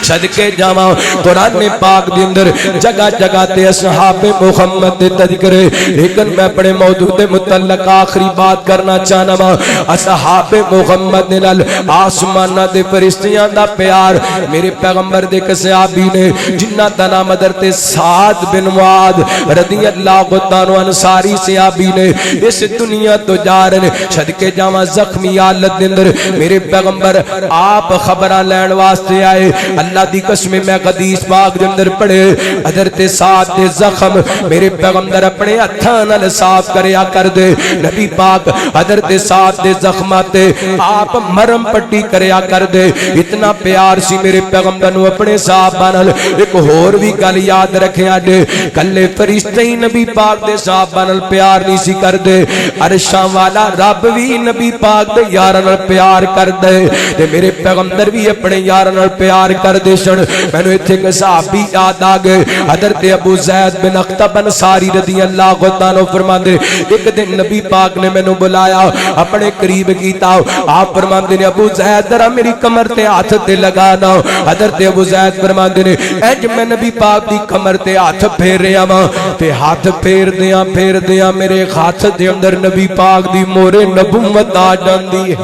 صدقے جاواں قرآن پاک دے اندر جگہ جگہ تے اصحاب محمد دے تذکرے، لیکن میں اپنے موضوع دے متعلق آخری بات کرنا چاہنا وا اصحاب محمد نال آسماناں دے فرشتیاں دا پیار۔ میرے پیغمبر دے ایک صحابی نے جنہ دا نام حضرت سعد بن معاذ رضی اللہ عنہ انصاری صحابی نے اس دنیا تو جا رہے، صدقے جاواں زخمی حالت دے اندر میرے پیغمبر آپ خبراں لین واسطے آئے۔ اللہ دی قسم میں حدیث پاک دے اندر پڑھے حضرت سعد دے زخم میرے پیغمبر اپنے ہتھاں نال صاف کریا کر دے۔ نبی پاک حضرت سعد دے زخماں تے آپ مرم پٹی کریا کر دے۔ اتنا پیار سی میرے پیغمبر نو اپنے صحابہ نال۔ ایک ہور بھی گل یاد رکھیا جے، کلے فرشتے ہی نبی پاک دے صحابہ نال پیار نہیں سی کر دے، عرشاں والا رب بھی نبی پاک دے یاراں نال پیار کر دے تے میرے پیغمبر بھی اپنے یاراں نال پیار کر دے سن۔ مینوں ایتھے ایک صحابی یاد آ گئے، حضرت ابو زید بن اخطب انصاری رضی اللہ عنہ فرماندے ایک دن نبی پاک نے مینوں بلایا اپنے قریب کیتا، آپ فرماندے نے ابو زید ذرا میری کمر تے ہاتھ تے لگانا۔ حضرت ابو زید فرماندے نے اج میں نبی پاک دی کمر تے ہاتھ پھیر رہا ہاں تے ہاتھ پھیر دیاں میرے ہاتھ دے اندر نبی پاک دی مہر نبوت آ جاندی ہے۔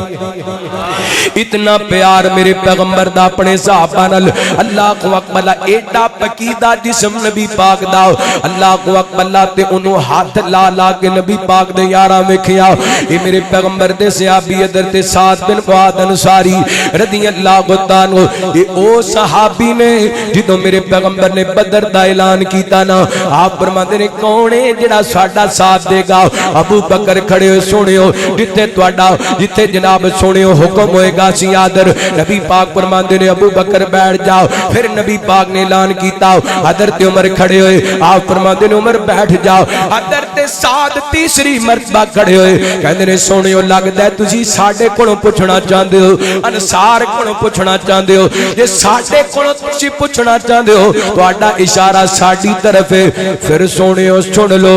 اتنا پیار میرے پیغمبر دا اپنے صحابہ نال۔ اللہ کو اکبر ایڈا پکیدہ جسم نبی پاک دا، اللہ کو اکبر تے انہوں ہاتھ لا لا کے نبی پاک دے یاراں ویکھیا۔ اے میرے پیغمبر دے صحابی حضرت سعد بن معاذ انصاری رضی اللہ عنہ، اے او صحابی نے جدوں میرے پیغمبر نے بدر دا اعلان کیتا نا، آپ فرماندے نے کون ہے جڑا ساڈا ساتھ دے گا؟ ابو بکر کھڑے ہوئے سنیو جتھے جناب سنیو حکم ہوئے گا سی آدر۔ نبی پاک فرماندے نے ابو بکر بیٹھ جاؤ۔ پھر نبی پاک نے اعلان کیتا، حضرت عمر کھڑے ہوئے، آپ فرماندے نے عمر بیٹھ جاؤ۔ حضرت سعد تیسری مرتبہ کھڑے ہوئے، کہندے نے سونیو لگدا ہے تسی ساڈے کولوں پوچھنا چاہندے ہو، انصار کولوں پوچھنا چاہندے ہو، جے ساڈے کولوں تسی پوچھنا چاہندے ہو تہاڈا اشارہ ساڈی طرف ہے۔ پھر سونیو سن لو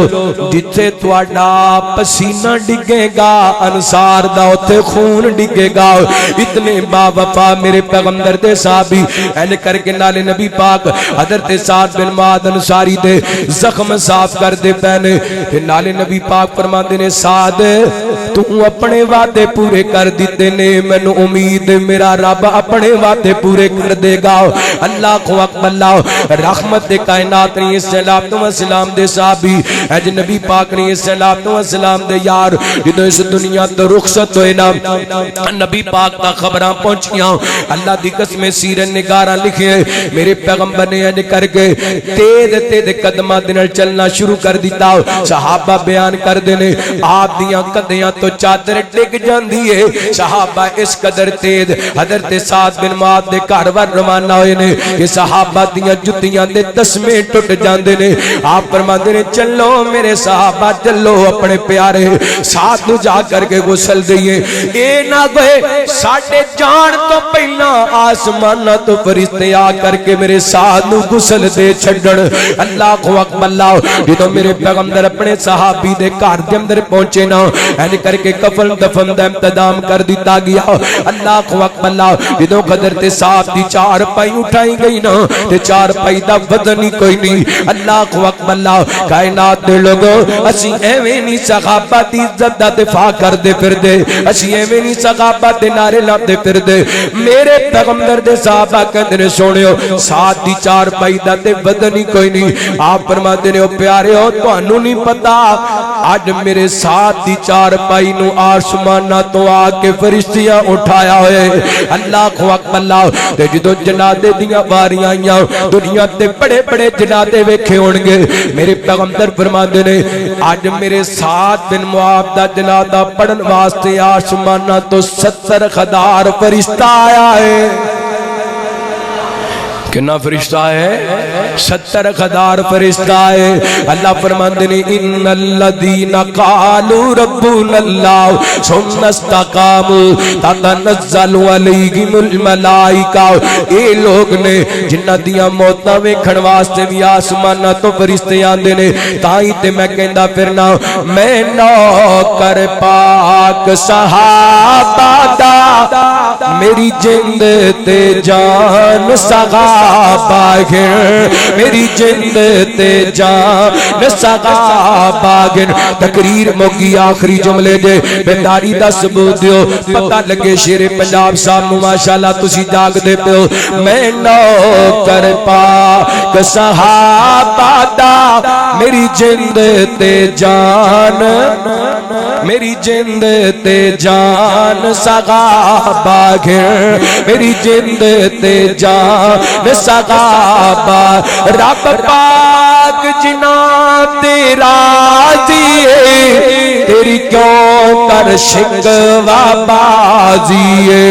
جتھے تہاڈا پسینہ ڈگے گا انصار دا اوتھے خون ڈگے گا۔ اتنے با وفا میرے پیغمبر دے صحابی این کر کے نالے نبی پاک حضرت سعد بن معاذ انصاری دے زخم صاف کر دے پہنے تے نالے نبی پاک فرماندے نے سعد تو اپنے وعدے پورے کر دیتے نے، مینوں امید میرا رب اپنے وعدے پورے کر دے گا۔ اللہ کو اکبر اللہ رحمت دے کائنات نے صلوات و سلام دے صحابی اج نبی پاک نے صلوات و سلام دے یار جدوں اس دنیا تو رخصت ہوئے نا نبی پاک دا خبراں پہنچیاں۔ اللہ دی قسم سیرت نگاراں لکھے میرے پیغمبر نے اج کر کے تیز قدماں دے نال چلنا شروع کر دیتا۔ صحابہ بیان کر دے نے آپ دیاں کندیاں تو چادر ڈگ جاندی ہے۔ صحابہ اس قدر تیز حضرت سعد بن معاذ دے گھر ور روانہ ہوئے نے کہ صحابہ دیاں جتیاں دے تسمے ٹوٹ جاندے نے۔ آپ فرماندے نے چلو میرے صحابہ چلو اپنے پیارے ساتھ نو جا کر کے غسل دئیے، اے نہ گئے ساڈے جان تو پہلا آسمانہ تو فرشتے آ کر کے میرے ساتھ نو غسل دے چھڈن۔ اللہ کو اکبر اللہ جدوں میرے پیغمبر اپنے صحابی دے گھر دے اندر پہنچے نا این کر کے کفن دفن دا انتظام کر دیتا گیا۔ اللہ کو اکبر اللہ جدوں حضرت سعد دی چار پائی اٹھائی گئی نا تے چار پائی دا وزن ہی کوئی نہیں۔ اللہ کو اکبر اللہ کائنات دے لوگوں اسی ایویں نہیں صحابہ دی عزت دا دفاع کر دے پھر دے، اسی ایویں نہیں صحابہ دے نعرے لاندے پھر دے۔ میرے پیغمبر دے صحابہ کہندے نے سونیو ساتھ دی چار پائی دا تے وزن ہی کوئی نہیں۔ آپ فرماندے نے او پیاریو تانوں نہیں پتا اج میرے ساتھ دی چار پائی نو آسماناں تو آ کے فرشتیاں اٹھایا ہوئے۔ اللہ کو اکبر اللہ تے جدوں جنازے دیاں واریاں آئیاں دنیا تے بڑے بڑے جنازے ویکھے ہون گے، میرے پیغمبر فرماندے نے اج میرے سعد بن معاذ دا جنازہ پڑھن واسطے آسماناں تو 70 خدار فرشتہ آیا ہے. کنا فرشتہ ہے؟ 70 خدار فرشتہ ہے. اللہ فرماندے نے ان الذین قالوا ربنا اللہ ثم استقاموا تتنزل علیہم الملائکہ. اے لوگ نے جنہاں دیاں موتاں ویکھن واسطے بھی آسماناں تو فرشتے آندے نے. تائیں تے میں کہندا پھرنا میں نوکر پاک صحابہ دا میری جند تے جان صحابہ باغن میری جند تے جان صحابہ. تقریر موکی آخری جملے دے بیداری دا ثبوت دیو. پتہ لگے شیر پنجاب صاحب نو ماشاءاللہ تسی جاگ دے پیو. میں نوکر پاک صحابہ دا میری جند تے جان میری جند تے جان صحابہ میری جند تے جان صحابہ. رب پاک جنا تیرا دیئے تیری کیوں کر شکوا بازیے.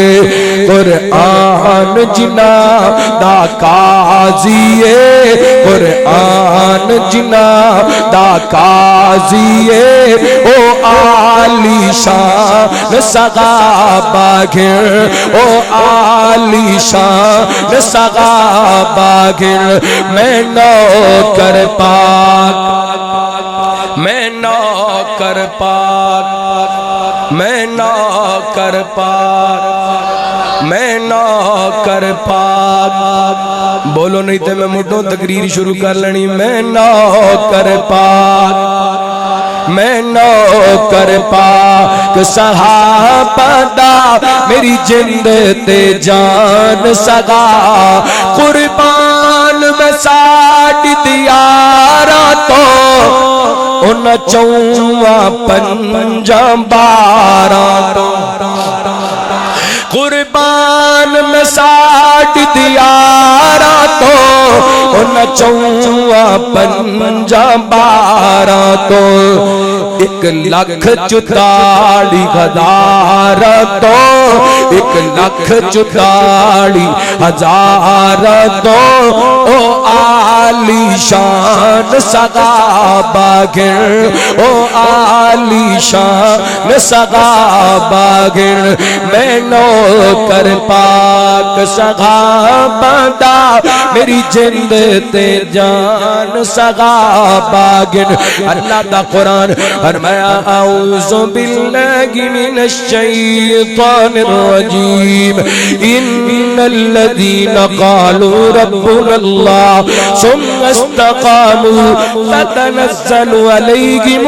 قرآن جنا دا قاضیے قرآن جنا دا قاضیے. او عالی شان صحابہ او عالی شان صحابہ. میں نوکر پاک میں نوکر پاک میں نوکر پاک میں نوکر پاک. بولو نہیں تے میں مٹھوں تقریر شروع کر لینی. میں نوکر پاک میں نوکر پاک صحابہ دا میری جند تے جان سگا. قربان میں ساڑھ دیارا تو ان چوہاں پنجاں بارا تو. قربان میں ساڑھ دیارا تو ان چوہاں پنجاں بارا تو. 1 لاکھ 44 ہزار تو 1 لاکھ 44 ہزار تو. او عالی شان صحابہ او عالی شان صحابہ. میں نوکر پاک صحابہ دا میری جند تے جان صحابہ. اللہ دا قرآن فرمایا اعوذ باللہ من الشیطان الرجیم. ان الذین قالوا ربنا اللہ ثم استقاموا تتنزل علیہم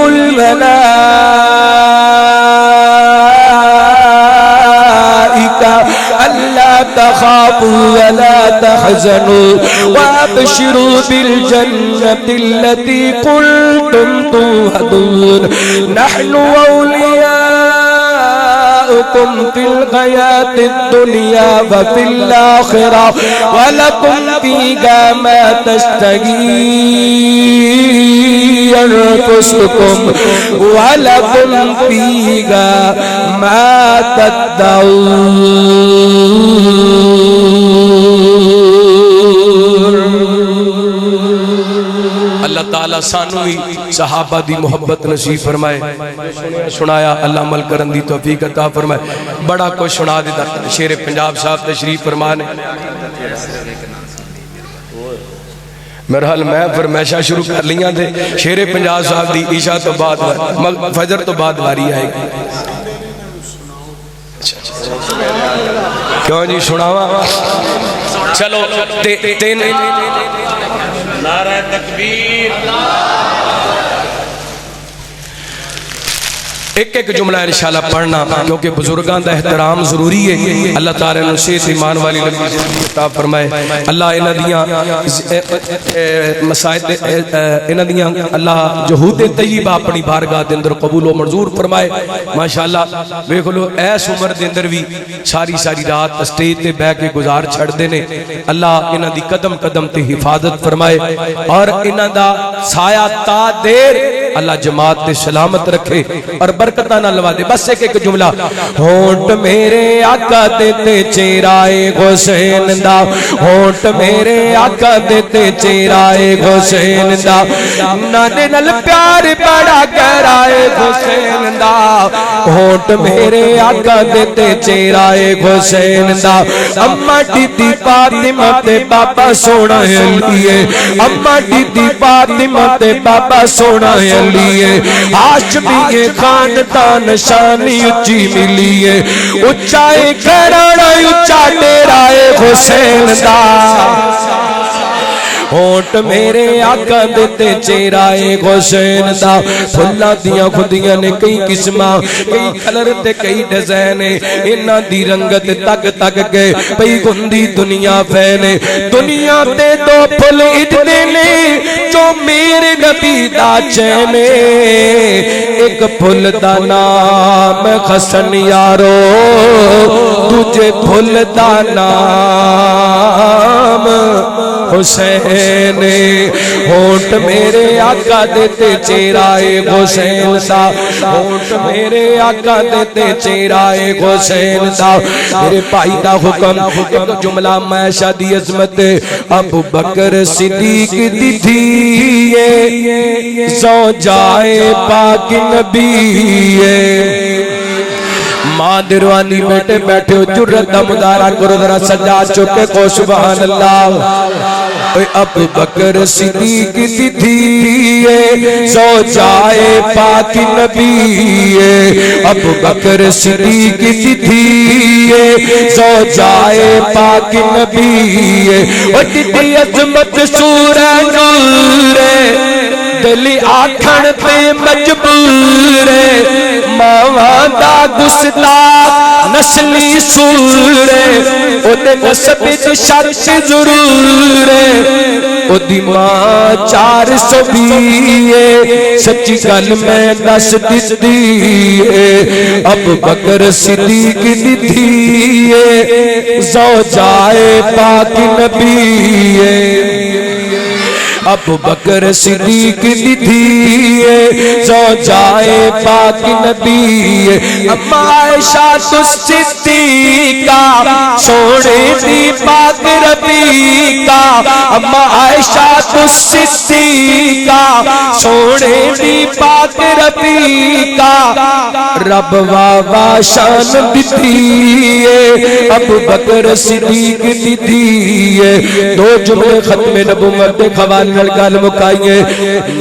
ألا تخافوا ولا تحزنوا وابشروا بالجنة التي كنتم توعدون. نحن أولياؤكم في الحياة الدنيا وفي الآخرة ولكم فيها ما تشتهي أنفسكم ولكم فيها ما تدعون. اللہ تعالیٰ سانو ہی صحابہ دی محبت نصیب فرمائے. سنایا اللہ عمل کرن دی توفیق عطا فرمائے. بڑا کوئی سنا دیتا. شیر پنجاب صاحب تشریف فرمانے میرا حال میں فرمیشہ شروع کر لیاں دے. شیر پنجاب صاحب دی عشاء تو بعد فجر تو بعد واری آئے گی. کیوں جی سناوا. چلو تین نعرہ تکبیر. ایک ایک جملہ انشاءاللہ پڑھنا کیونکہ بزرگان دا احترام ضروری ہے. اللہ تعالیٰ نے صحت ایمان والی لمبی زندگی عطا فرمائے. اللہ انہاں دیاں مسائل انہاں دیاں اللہ جہود طیبہ اپنی بارگاہ دے اندر قبول و منظور فرمائے. ماشاءاللہ ویکھ لو ایس عمر دے اندر بھی ساری رات اسٹیج تے بیٹھ کے گزار چھڑ دینے. اللہ انہاں دی قدم قدم تے حفاظت فرمائے اور انہاں دا سایہ تا دیر اللہ جماعت تے سلامت رکھے اور برکتہ نہ لوا دے. بس ایک جملہ. ہونٹ میرے آقا دیتے چہرائے حسین دا, ہونٹ میرے آقا دیتے چہرائے حسین دا, نانے نل پیار بڑا گہرائے حسین دا, ہونٹ میرے آقا دیتے چہرائے حسین دا. اماں ڈیڈی فاطمہ تے بابا سونا علیے, اماں ڈیڈی فاطمہ تے بابا سونا علیے, ہاشمی خاندان شانی اچھی ملیے, اچھائے گھرانا اچھا ڈیرائے حسین دا. ہونٹ میرے آقا دیتے چہرائے حسین دا, پھلا دیاں خودیاں نے کئی قسماں, کئی کلر تے کئی ڈیزائن, انہاں دی رنگت تک تک گئے پئی گندی دنیا پھیلے. دنیا تے دو پھل اجدے نے جو میرے نبی دا چینے, ایک پھل دا نام حسن یارو, تجھے پھل دا نام حسین. ہونٹ میرے آقا دیتے چہرائے حسین دا, ہونٹ میرے آقا دیتے چہرائے حسین دا. میرے بھائی دا حکم ایک جملہ میں شادی عظمت ابو بکر صدیق دی دھیے, زوجائے پاک نبی ماں دروانی بیٹے بیٹھے ہو, جرت دا مدارہ کرو ذرا سجا چکے کو سبحان اللہ. ابو بکر صدیق دی دھیے, زوجائے پاک نبی, ابو بکر صدیق دی دھیے, زوجائے پاک نبی. وڈی عظمت سورہ نور, دلی آکھن پہ مجبور, ماواں دا گستاخ نسلی سور, او دے نسب وچ شرط ضرور, او دی ماں 420 سچی گل میں دس دتی. ابو بکر صدیق دی دھیے, زوجائے پاک نبی, ابو بکر صدیق دی دھیے, زوجائے پاک نبی. اما عائشہ صدیقہ سونے دی پاک رفیقہ, اما عائشہ صدیقہ سونے دی پاک رفیقہ, رب واوا شان دتی, ابو بکر صدیق دی دھیے. دو جملے ختم نبوت دے حوالے گل مکائیے.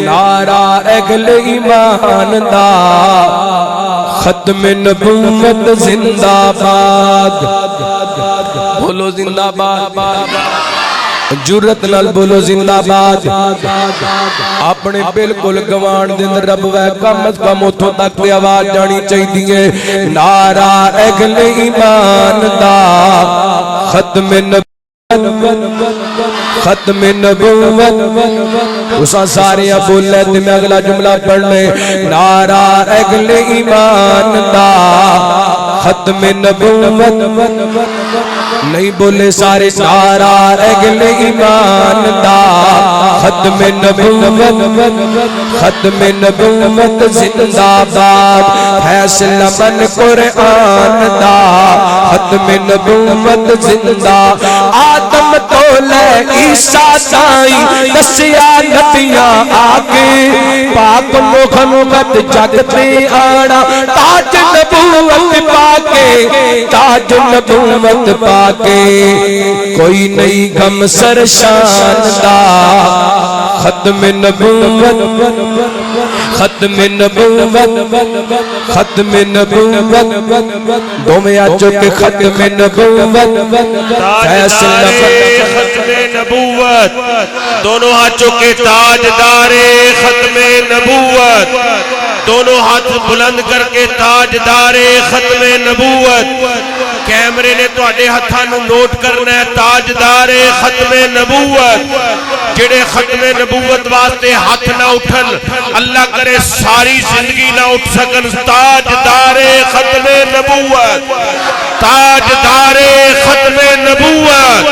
نعرہ اہل ایمان دا, ختم نبوت زندہ باد, بولو زندہ باد, جرت نال بولو زندہ باد. اپنے بالکل گوان دن رب وے کم از کم اتھوں تک دی آواز جانی چاہیے. نعرہ اہل ایمان دا, ختم نبوت ختم نبوت. اساں سارے بولے تے میں اگلا جملہ پڑھنے. نعرہ اہل ایمان دا, ختم نبوت. نہیں بولے سارے. نعرہ اہل ایمان دا, ختم نبوت, ختم نبوت زندہ باد. فیصلہ من قرآن دا, ختم نبوت زندہ. آدم تو لے عیسیٰ تائیں دسیا نبیاں آگے, پاک محمد جگ پہ آنا, تاج نبوت پاکے, تاج نبوت پاکے. کوئی نہیں غم سر شان دا, ختم نبوت, ختم نبوت, ختم نبوت. دو میں آجو کے ختم نبوت, فیصلہ ختم نبوت. دونوں ہاتھوں کے تاجدار ختم نبوت, دونوں ہاتھ بلند کر کے تاجدار ختم نبوت. کیمرے نے تواڈے ہتھاں نوں نوٹ کرنا ہے. تاجدار ختم نبوت, جڑے ختم نبوت واسطے ہاتھ نہ اٹھن, اللہ کرے ساری زندگی نہ اٹھ سکن. تاجدار ختم نبوت, تاجدار ختم نبوت,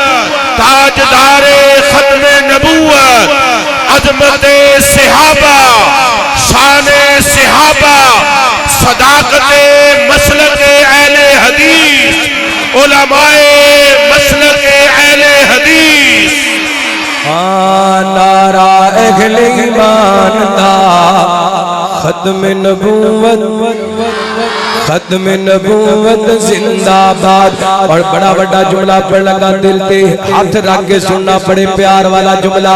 تاجدار ختم نبوت. عظمت صحابہ, شان صداقت مسلک اہل حدیث، علماء مسلک اہل حدیث۔ نعرہ اہل ایمان دا ختم نبوت، ختم نبوت زندہ باد۔ اور بڑا بڑا جملہ پڑھ لگا، دل تے ہاتھ رکھ کے سننا، بڑے پیار والا جملہ۔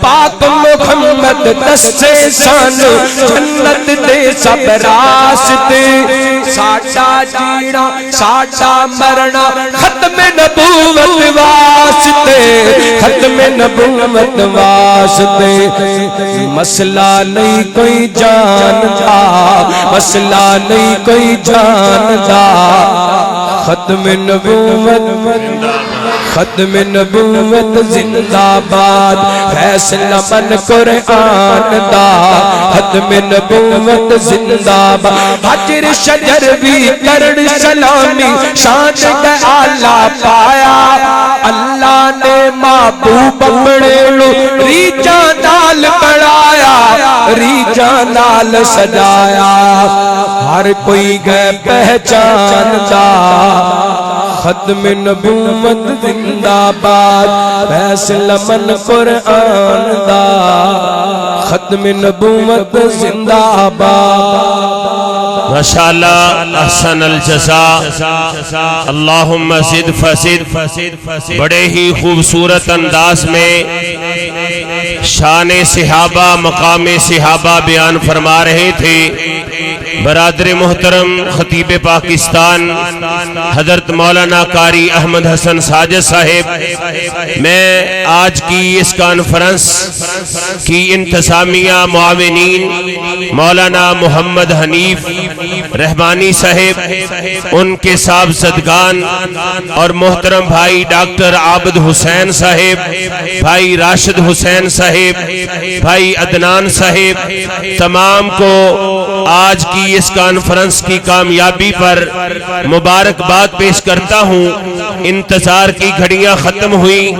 پاک محمد دسے سان جنت دے سب راستے، ساڈا جینا ساڈا مرنا ختم نبوت واسطے، ختم نبوت واسطے۔ مسئلہ نہیں کوئی جانتا، مسئلہ نہیں کوئی جانتا، ختم نبوت، ختم نبوت زندہ باد۔ فیصلہ من قرآن دا ختم نبوت زندہ باد۔ حجر شجر بھی کرن سلامی، شان کا آلہ پایا، اللہ نے محبوب اپنے لو ریجاں نال بڑھایا، ریجاں نال سجایا، ہر کوئی گئے پہچانتا، ختم نبوت زندہ باد۔ فیصلہ من قرآن دا ختم نبوت زندہ باد۔ ماشاءاللہ، احسن الجزاء، اللہم زد فزد۔ بڑے ہی خوبصورت انداز میں شان صحابہ، مقام صحابہ بیان فرما رہے تھے برادر محترم خطیب پاکستان حضرت مولانا قاری احمد حسن ساجد صاحب۔ میں آج کی اس کانفرنس کی انتظامیہ معاونین مولانا محمد حنیف رحمانی صاحب، ان کے صاحبزادگان اور محترم بھائی ڈاکٹر عابد حسین صاحب، بھائی راشد حسین صاحب، بھائی عدنان صاحب، تمام کو آج کی اس کانفرنس کی کامیابی پر مبارکباد پیش کرتا ہوں۔ انتظار کی گھڑیاں ختم ہوئی،